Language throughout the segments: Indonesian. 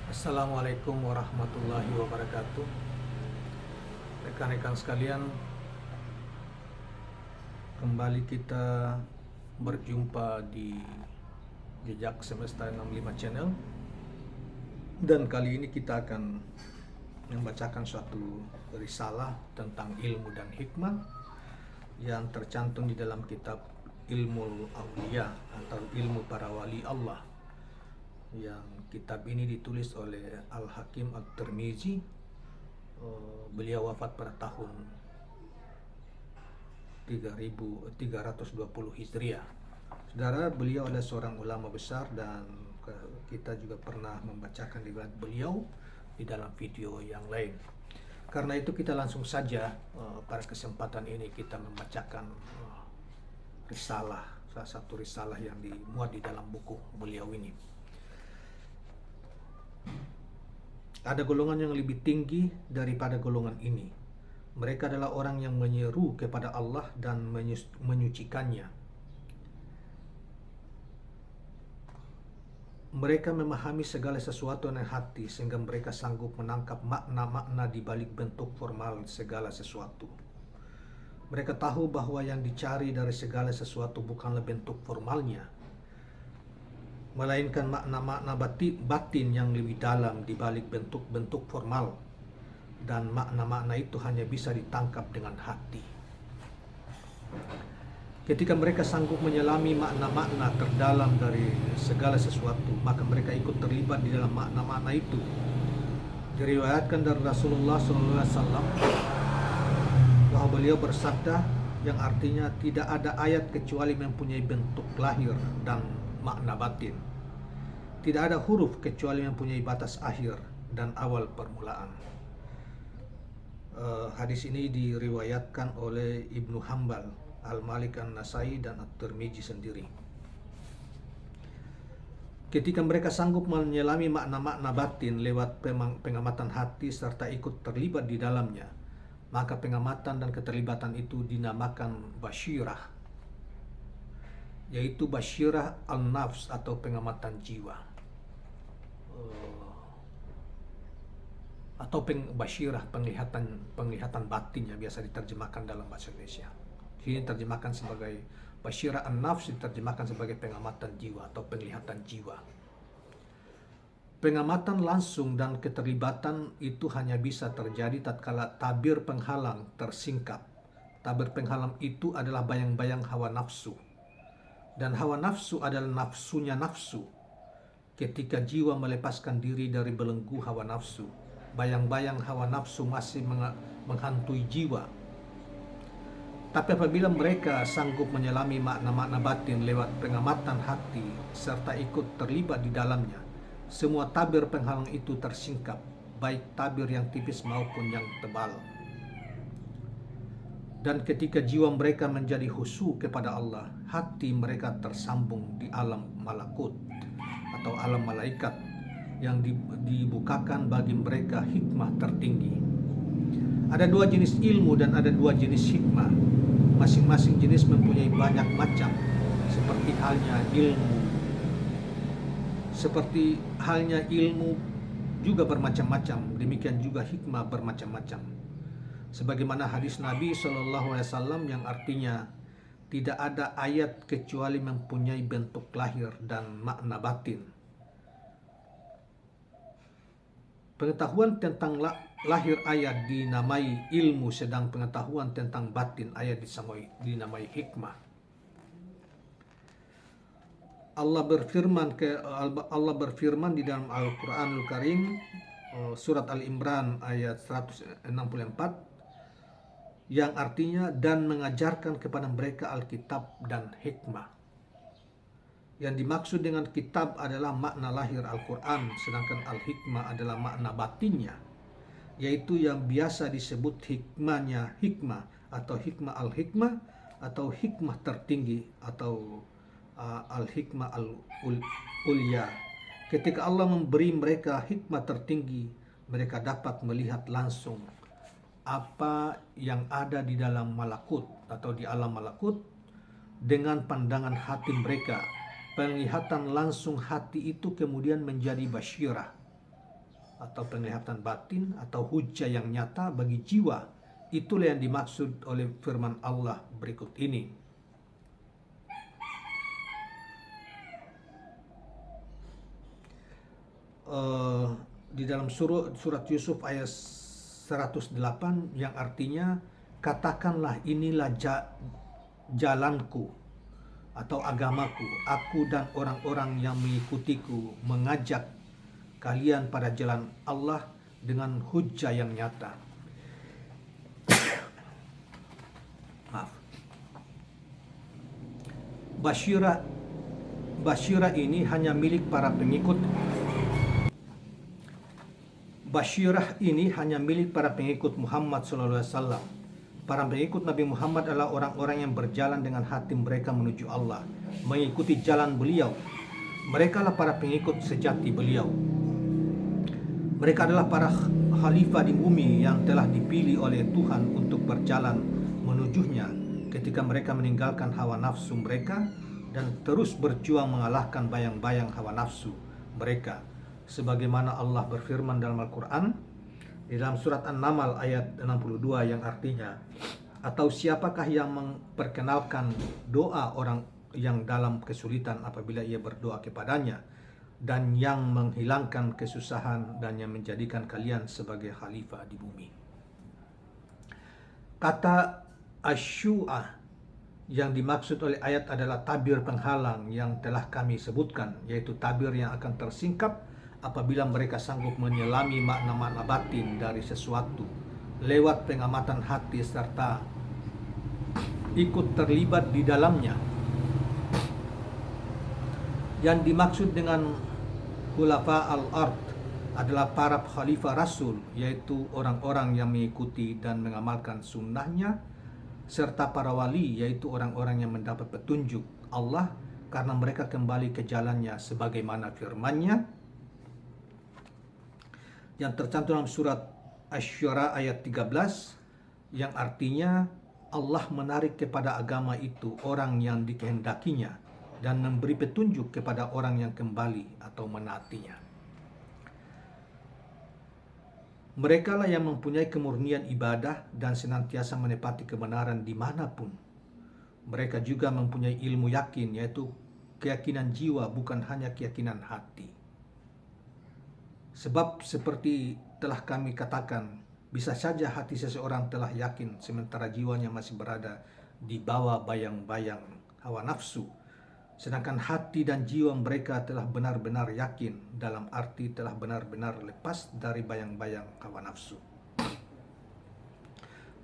Assalamualaikum warahmatullahi wabarakatuh. Rekan-rekan sekalian, kembali kita berjumpa di Jejak Semesta 65 Channel. Dan kali ini kita akan membacakan suatu risalah tentang ilmu dan hikmah yang tercantum di dalam kitab Ilmu Aulia atau Ilmu Para Wali Allah. Yang kitab ini ditulis oleh Al-Hakim At-Tirmizi. Beliau wafat pada tahun 320 Hijriah. Saudara, beliau adalah seorang ulama besar dan kita juga pernah membacakan riwayat beliau di dalam video yang lain. Karena itu kita langsung saja pada kesempatan ini kita membacakan risalah, salah satu risalah yang dimuat di dalam buku beliau ini. Ada golongan yang lebih tinggi daripada golongan ini. Mereka adalah orang yang menyeru kepada Allah dan menyucikannya. Mereka memahami segala sesuatu dengan hati sehingga mereka sanggup menangkap makna-makna di balik bentuk formal segala sesuatu. Mereka tahu bahwa yang dicari dari segala sesuatu bukanlah bentuk formalnya, melainkan makna-makna batin yang lebih dalam di balik bentuk-bentuk formal, dan makna-makna itu hanya bisa ditangkap dengan hati. Ketika mereka sanggup menyelami makna-makna terdalam dari segala sesuatu, maka mereka ikut terlibat di dalam makna-makna itu. Diriwayatkan dari Rasulullah SAW bahwa beliau bersabda, yang artinya tidak ada ayat kecuali mempunyai bentuk lahir dan makna batin. Tidak ada huruf kecuali mempunyai batas akhir dan awal permulaan. Hadis ini diriwayatkan oleh Ibnu Hambal, Al-Malik An-Nasai dan At-Tirmizi sendiri. Ketika mereka sanggup menyelami makna-makna batin lewat pengamatan hati serta ikut terlibat di dalamnya, maka pengamatan dan keterlibatan itu dinamakan basyirah, yaitu basyirah al-nafs atau pengamatan jiwa, atau basyirah penglihatan batin yang biasa diterjemahkan dalam bahasa Indonesia. Ini terjemahkan sebagai basyirah an-nafs, diterjemahkan sebagai pengamatan jiwa atau penglihatan jiwa. Pengamatan langsung dan keterlibatan itu hanya bisa terjadi tatkala tabir penghalang tersingkap. Tabir penghalang itu adalah bayang-bayang hawa nafsu. Dan hawa nafsu adalah nafsunya nafsu. Ketika jiwa melepaskan diri dari belenggu hawa nafsu, bayang-bayang hawa nafsu masih menghantui jiwa. Tapi apabila mereka sanggup menyelami makna-makna batin lewat pengamatan hati serta ikut terlibat di dalamnya, semua tabir penghalang itu tersingkap, baik tabir yang tipis maupun yang tebal. Dan ketika jiwa mereka menjadi khusyuk kepada Allah, hati mereka tersambung di alam malakut atau alam malaikat yang dibukakan bagi mereka hikmah tertinggi. Ada dua jenis ilmu dan ada dua jenis hikmah. Masing-masing jenis mempunyai banyak macam, seperti halnya ilmu juga bermacam-macam, demikian juga hikmah bermacam-macam. Sebagaimana hadis Nabi SAW yang artinya tidak ada ayat kecuali mempunyai bentuk lahir dan makna batin. Pengetahuan tentang lahir ayat dinamai ilmu, sedang pengetahuan tentang batin ayat dinamai hikmah. Allah berfirman di dalam Al-Quranul Karim, surat Al-Imran ayat 164, yang artinya dan mengajarkan kepada mereka Alkitab dan hikmah. Yang dimaksud dengan kitab adalah makna lahir Al-Quran, sedangkan Al-Hikmah adalah makna batinnya, yaitu yang biasa disebut hikmahnya hikmah atau hikmah al-hikmah atau hikmah tertinggi atau al-hikmah al-ulya. Ketika Allah memberi mereka hikmah tertinggi, mereka dapat melihat langsung apa yang ada di dalam malakut atau di alam malakut dengan pandangan hati mereka. Penglihatan langsung hati itu kemudian menjadi basyirah, atau penglihatan batin atau hujjah yang nyata bagi jiwa. Itulah yang dimaksud oleh firman Allah berikut ini. Di dalam surat Yusuf ayat 108 yang artinya, katakanlah inilah jalanku atau agamaku, aku dan orang-orang yang mengikutiku mengajak kalian pada jalan Allah dengan hujjah yang nyata. Maaf. Basyirah ini hanya milik para pengikut. Basyirah ini hanya milik para pengikut Muhammad SAW. Para pengikut Nabi Muhammad adalah orang-orang yang berjalan dengan hati mereka menuju Allah, mengikuti jalan beliau. Mereka adalah para pengikut sejati beliau. Mereka adalah para khalifah di bumi yang telah dipilih oleh Tuhan untuk berjalan menujunya ketika mereka meninggalkan hawa nafsu mereka dan terus berjuang mengalahkan bayang-bayang hawa nafsu mereka. Sebagaimana Allah berfirman dalam Al-Quran di dalam surat An-Naml ayat 62 yang artinya, atau siapakah yang memperkenalkan doa orang yang dalam kesulitan apabila ia berdoa kepadanya, dan yang menghilangkan kesusahan dan yang menjadikan kalian sebagai khalifah di bumi. Kata asyu'ah yang dimaksud oleh ayat adalah tabir penghalang yang telah kami sebutkan, yaitu tabir yang akan tersingkap apabila mereka sanggup menyelami makna-makna batin dari sesuatu lewat pengamatan hati serta ikut terlibat di dalamnya. Yang dimaksud dengan khulafa al-ard adalah para khalifah Rasul, yaitu orang-orang yang mengikuti dan mengamalkan sunnahnya, serta para wali, yaitu orang-orang yang mendapat petunjuk Allah karena mereka kembali ke jalannya sebagaimana firman-Nya yang tercantum dalam surat Asy-Syura ayat 13 yang artinya, Allah menarik kepada agama itu orang yang dikehendakinya dan memberi petunjuk kepada orang yang kembali atau menaatinya. Mereka lah yang mempunyai kemurnian ibadah dan senantiasa menepati kebenaran dimanapun. Mereka juga mempunyai ilmu yakin, yaitu keyakinan jiwa, bukan hanya keyakinan hati. Sebab seperti telah kami katakan, bisa saja hati seseorang telah yakin sementara jiwanya masih berada di bawah bayang-bayang hawa nafsu, sedangkan hati dan jiwa mereka telah benar-benar yakin, dalam arti telah benar-benar lepas dari bayang-bayang hawa nafsu.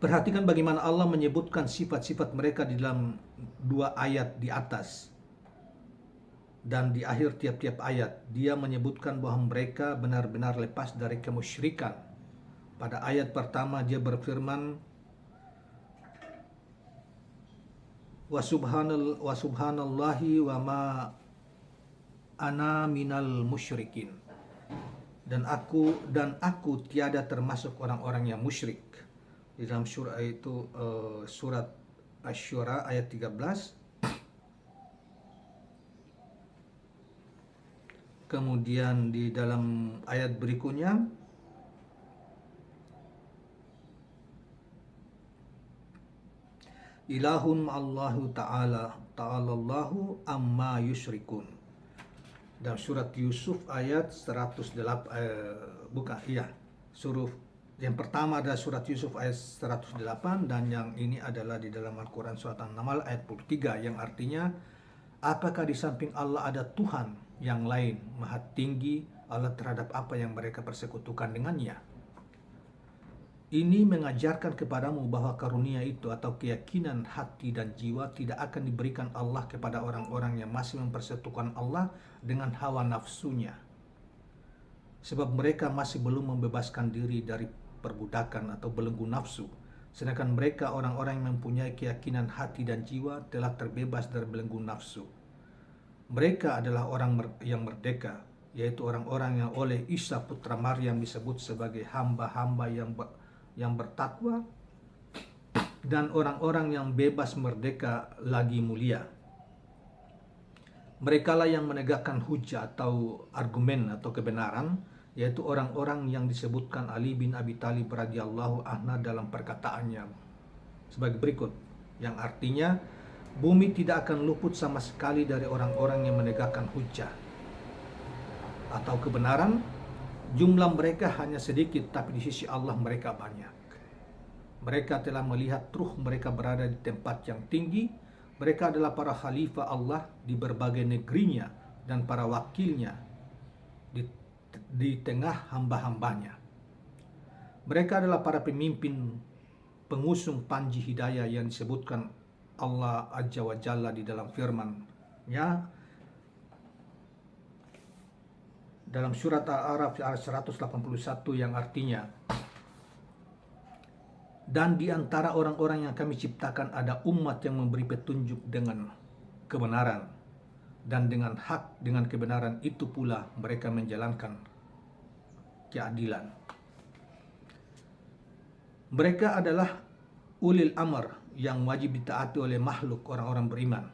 Perhatikan bagaimana Allah menyebutkan sifat-sifat mereka di dalam 2 ayat di atas. Dan di akhir tiap-tiap ayat, dia menyebutkan bahwa mereka benar-benar lepas dari kemusyrikan. Pada ayat pertama dia berfirman, wa subhanallahi wa ma ana minal musyrikin. Dan aku tiada termasuk orang-orang yang musyrik. Di dalam surah itu surat Asy-Syura ayat 13. Kemudian di dalam ayat berikutnya, ilahun Allahu ta'alallahu amma yusyrikun. Dalam surat Yusuf ayat 108, suruh yang pertama adalah surat Yusuf ayat 108, dan yang ini adalah di dalam Al-Quran surat An-Naml ayat 23 yang artinya, apakah di samping Allah ada Tuhan yang lain maha tinggi Allah terhadap apa yang mereka persekutukan dengannya? Ini mengajarkan kepadamu bahwa karunia itu atau keyakinan hati dan jiwa tidak akan diberikan Allah kepada orang-orang yang masih mempersekutukan Allah dengan hawa nafsunya, sebab mereka masih belum membebaskan diri dari perbudakan atau belenggu nafsu, sedangkan mereka orang-orang yang mempunyai keyakinan hati dan jiwa telah terbebas dari belenggu nafsu. Mereka adalah orang yang merdeka, yaitu orang-orang yang oleh Isa putra Maryam disebut sebagai hamba-hamba yang bertakwa, dan orang-orang yang bebas merdeka lagi mulia. Mereka lah yang menegakkan hujah atau argumen atau kebenaran yaitu orang-orang yang disebutkan Ali bin Abi Thalib radhiyallahu anhu dalam perkataannya sebagai berikut, yang artinya bumi tidak akan luput sama sekali dari orang-orang yang menegakkan hujjah atau kebenaran. Jumlah mereka hanya sedikit, tapi di sisi Allah mereka banyak. Mereka telah melihat ruh mereka berada di tempat yang tinggi. Mereka adalah para khalifah Allah di berbagai negerinya dan para wakilnya di tengah hamba-hambanya. Mereka adalah para pemimpin pengusung panji hidayah yang disebutkan Allah Azza wa Jalla di dalam firman-Nya dalam surat Al-A'raf ayat 181 yang artinya, dan di antara orang-orang yang kami ciptakan ada umat yang memberi petunjuk dengan kebenaran, dan dengan hak, dengan kebenaran itu pula mereka menjalankan keadilan. Mereka adalah ulil amr yang wajib ditaati oleh makhluk orang-orang beriman.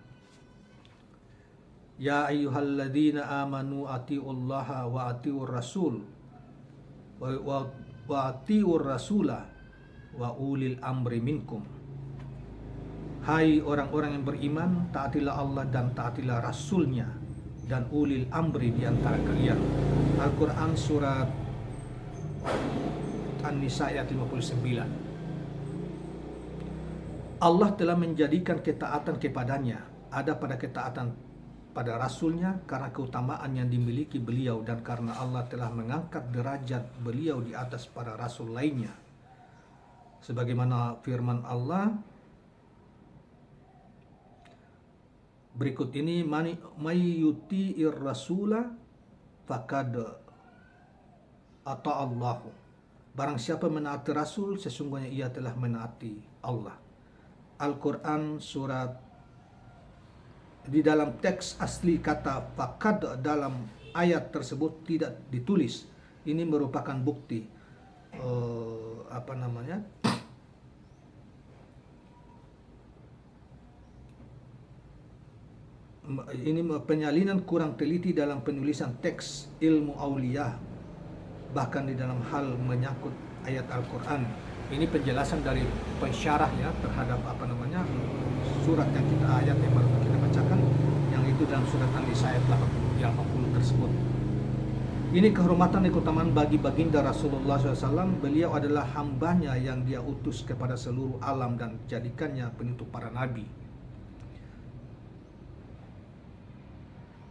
Ya ayyuhalladzina amanu atiullaha wa atiur rasul wa atiur rasula wa ulil amri minkum. Hai orang-orang yang beriman, taatilah Allah dan taatilah Rasulnya dan ulil amri di antara kalian. Al-Quran surat An-Nisa ayat 59. Allah telah menjadikan ketaatan kepadanya ada pada ketaatan pada Rasulnya karena keutamaan yang dimiliki beliau dan karena Allah telah mengangkat derajat beliau di atas para Rasul lainnya. Sebagaimana firman Allah berikut ini, may yuti'ir rasula faqad ata'allahu. Barang siapa menaati Rasul, sesungguhnya ia telah menaati Allah. Al-Quran surat, di dalam teks asli kata faqad dalam ayat tersebut tidak ditulis. Ini merupakan bukti ini penyalinan kurang teliti dalam penulisan teks ilmu aulia, bahkan di dalam hal menyangkut ayat Al-Quran. Ini penjelasan dari pensyarah ya terhadap surat yang ayat yang baru kita bacakan, yang itu dalam surat An-Nisa ayat 80 tersebut. Ini kehormatan dan keutamaan bagi baginda Rasulullah SAW. Beliau adalah hambanya yang dia utus kepada seluruh alam dan jadikannya penutup para nabi.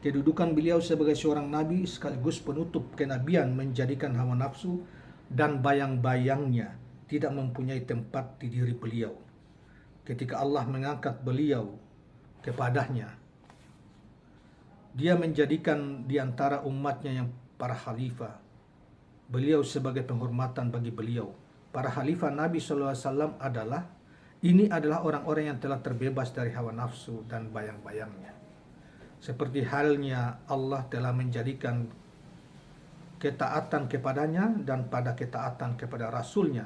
Kedudukan beliau sebagai seorang nabi sekaligus penutup kenabian menjadikan hawa nafsu dan bayang-bayangnya tidak mempunyai tempat di diri beliau. Ketika Allah mengangkat beliau kepadanya, dia menjadikan di antara umatnya yang para khalifah. Beliau sebagai penghormatan bagi beliau. Para khalifah Nabi SAW adalah orang-orang yang telah terbebas dari hawa nafsu dan bayang-bayangnya. Seperti halnya Allah telah menjadikan ketaatan kepadanya dan pada ketaatan kepada Rasulnya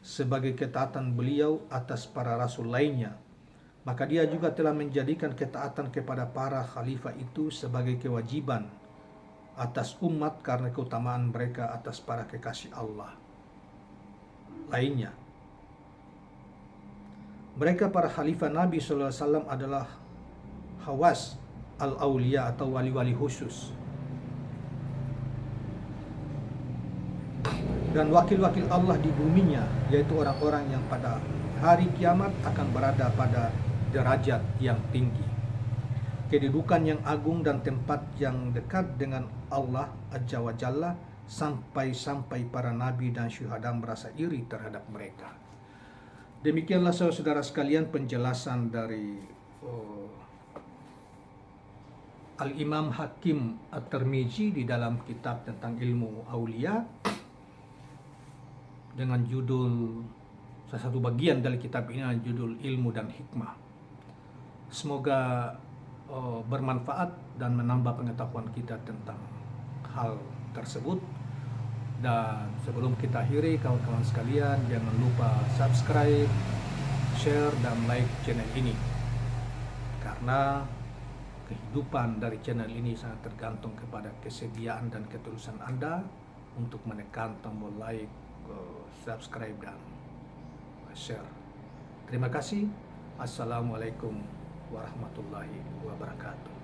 sebagai ketaatan beliau atas para Rasul lainnya. Maka dia juga telah menjadikan ketaatan kepada para khalifah itu sebagai kewajiban atas umat karena keutamaan mereka atas para kekasih Allah lainnya. Mereka para khalifah Nabi SAW adalah hawas al-awliya atau wali-wali khusus, dan wakil-wakil Allah di buminya, yaitu orang-orang yang pada hari kiamat akan berada pada derajat yang tinggi, kedudukan yang agung dan tempat yang dekat dengan Allah Azza wa Jalla, sampai-sampai para nabi dan syuhada merasa iri terhadap mereka. Demikianlah saudara sekalian penjelasan dari Al-Imam Hakim At-Tirmizi di dalam kitab tentang ilmu aulia dengan judul, salah satu bagian dari kitab ini adalah judul Ilmu dan Hikmah. Semoga bermanfaat dan menambah pengetahuan kita tentang hal tersebut. Dan sebelum kita akhiri, kawan-kawan sekalian, jangan lupa subscribe, share, dan like channel ini, karena kehidupan dari channel ini sangat tergantung kepada kesediaan dan ketulusan Anda untuk menekan tombol like, subscribe, dan share. Terima kasih. Assalamualaikum warahmatullahi wabarakatuh.